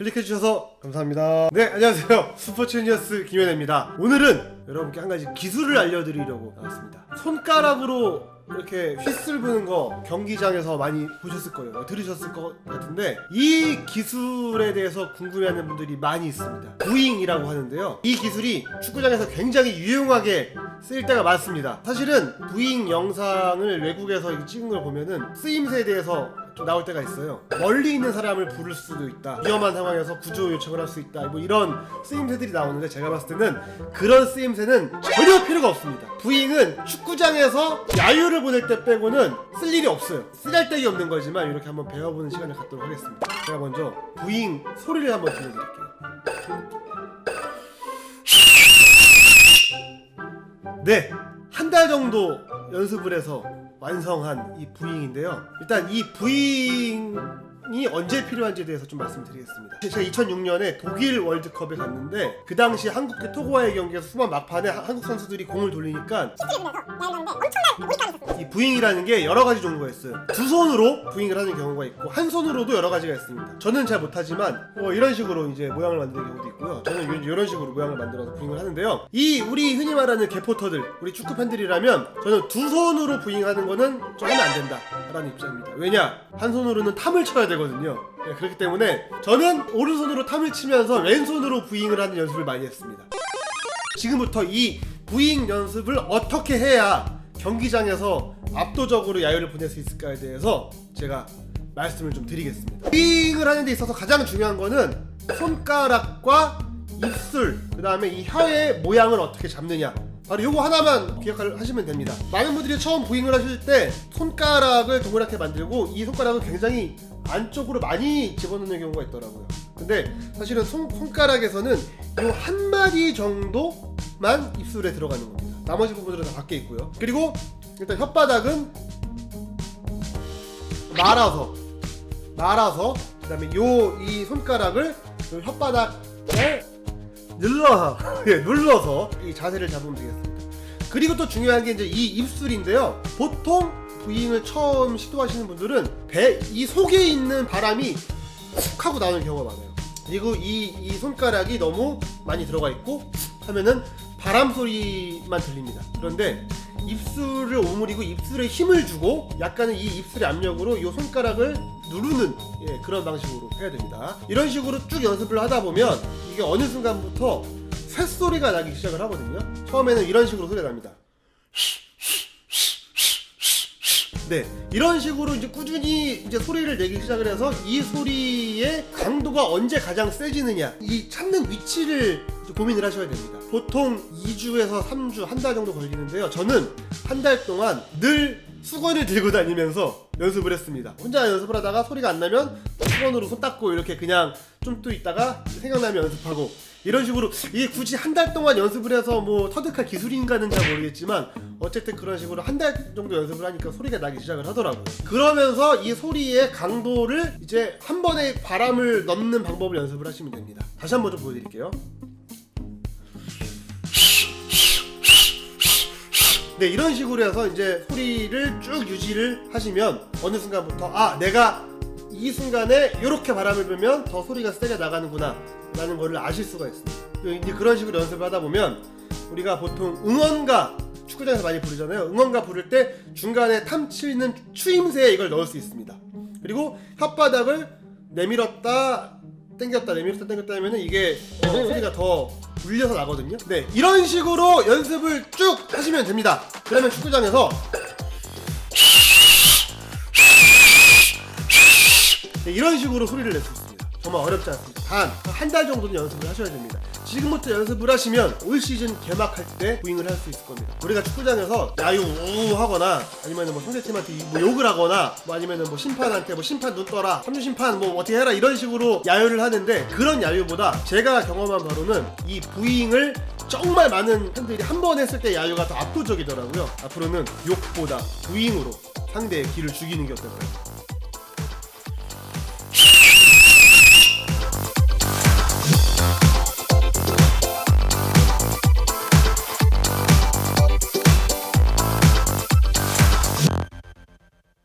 클릭해주셔서 감사합니다. 네, 안녕하세요. 스포츠니어스 김현애입니다. 오늘은 여러분께 한 가지 기술을 알려드리려고 나왔습니다. 손가락으로 이렇게 휘슬 부는 거 경기장에서 많이 보셨을 거예요. 들으셨을 것 같은데 이 기술에 대해서 궁금해하는 분들이 많이 있습니다. 부잉이라고 하는데요. 이 기술이 축구장에서 굉장히 유용하게 쓰일 때가 많습니다. 사실은 부잉 영상을 외국에서 찍은 걸 보면은 쓰임새에 대해서 좀 나올 때가 있어요. 멀리 있는 사람을 부를 수도 있다, 위험한 상황에서 구조 요청을 할 수 있다, 뭐 이런 쓰임새들이 나오는데 제가 봤을 때는 그런 쓰임새는 전혀 필요가 없습니다. 부잉은 축구장에서 야유를 보낼 때 빼고는 쓸 일이 없어요. 쓰잘데기 없는 거지만 이렇게 한번 배워보는 시간을 갖도록 하겠습니다. 제가 먼저 부잉 소리를 한번 들려드릴게요. 네, 한 달 정도 연습을 해서 완성한 이 부잉인데요. 일단 이 부잉이 언제 필요한지에 대해서 좀 말씀드리겠습니다. 제가 2006년에 독일 월드컵에 갔는데 그 당시 한국 대 토고와의 경기에서 후반 막판에 한국 선수들이 공을 돌리니까 이 부잉이라는 게 여러 가지 종류가 있어요. 두 손으로 부잉을 하는 경우가 있고 한 손으로도 여러 가지가 있습니다. 저는 잘 못하지만 이런 식으로 이제 모양을 만드는 경우도 있고요. 저는 이런 식으로 모양을 만들어서 부잉을 하는데요. 이 우리 흔히 말하는 개포터들, 우리 축구 팬들이라면 저는 두 손으로 부잉하는 거는 좀 하면 안 된다라는 입장입니다. 왜냐? 한 손으로는 탐을 쳐야 되거든요. 네, 그렇기 때문에 저는 오른손으로 탐을 치면서 왼손으로 부잉을 하는 연습을 많이 했습니다. 지금부터 이 부잉 연습을 어떻게 해야 경기장에서 압도적으로 야유를 보낼 수 있을까에 대해서 제가 말씀을 좀 드리겠습니다. 부잉을 하는 데 있어서 가장 중요한 거는 손가락과 입술, 그 다음에 이 혀의 모양을 어떻게 잡느냐, 바로 요거 하나만 기억하시면 됩니다. 많은 분들이 처음 부잉을 하실 때 손가락을 동그랗게 만들고 이 손가락을 굉장히 안쪽으로 많이 집어넣는 경우가 있더라고요. 근데 사실은 손가락에서는 요 한 마디 정도만 입술에 들어가는 겁니다. 나머지 부분들은 다 밖에 있고요. 그리고 일단 혓바닥은 말아서 그 다음에 이 손가락을 요 혓바닥에 눌러서 이 자세를 잡으면 되겠습니다. 그리고 또 중요한 게 이제 이 입술인데요. 보통 부잉을 처음 시도하시는 분들은 이 속에 있는 바람이 훅 하고 나오는 경우가 많아요. 그리고 이 손가락이 너무 많이 들어가 있고 하면은 바람 소리만 들립니다. 그런데 입술을 오므리고 입술에 힘을 주고 약간은 이 입술의 압력으로 이 손가락을 누르는 그런 방식으로 해야 됩니다. 이런 식으로 쭉 연습을 하다 보면 이게 어느 순간부터 쇳소리가 나기 시작을 하거든요. 처음에는 이런 식으로 소리가 납니다. 네, 이런 식으로 이제 꾸준히 이제 소리를 내기 시작을 해서 이 소리의 강도가 언제 가장 세지느냐, 이 찾는 위치를 고민을 하셔야 됩니다. 보통 2주에서 3주, 한 달 정도 걸리는데요. 저는 한 달 동안 늘 수건을 들고 다니면서 연습을 했습니다. 혼자 연습을 하다가 소리가 안 나면 수건으로 손 닦고 이렇게 그냥 좀 또 있다가 생각나면 연습하고, 이런 식으로 이게 굳이 한 달 동안 연습을 해서 뭐 터득할 기술인가는 잘 모르겠지만 어쨌든 그런 식으로 한 달 정도 연습을 하니까 소리가 나기 시작을 하더라고요. 그러면서 이 소리의 강도를 이제 한 번에 바람을 넣는 방법을 연습을 하시면 됩니다. 다시 한번 좀 보여드릴게요. 네, 이런 식으로 해서 이제 소리를 쭉 유지를 하시면 어느 순간부터 내가 이 순간에 이렇게 바람을 불면 더 소리가 세게 나가는구나 라는 거를 아실 수가 있습니다. 이제 그런 식으로 연습을 하다 보면 우리가 보통 응원가, 축구장에서 많이 부르잖아요. 응원가 부를 때 중간에 탐치는 추임새에 이걸 넣을 수 있습니다. 그리고 혓바닥을 내밀었다 당겼다 하면은 이게 소리가 더 울려서 나거든요. 네, 이런 식으로 연습을 쭉 하시면 됩니다. 그러면 축구장에서 이런 식으로 소리를 낼 수 있습니다. 정말 어렵지 않습니다. 단 한 달 정도는 연습을 하셔야 됩니다. 지금부터 연습을 하시면 올 시즌 개막할 때 부잉을 할 수 있을 겁니다. 우리가 축구장에서 야유 우 하거나 아니면 뭐 상대팀한테 뭐 욕을 하거나 뭐 아니면 뭐 심판한테 뭐 심판 눈 떠라, 3주 심판 뭐 어떻게 해라, 이런 식으로 야유를 하는데, 그런 야유보다 제가 경험한 바로는 이 부잉을 정말 많은 팬들이 한 번 했을 때 야유가 더 압도적이더라고요. 앞으로는 욕보다 부잉으로 상대의 기를 죽이는 게 어떨까요?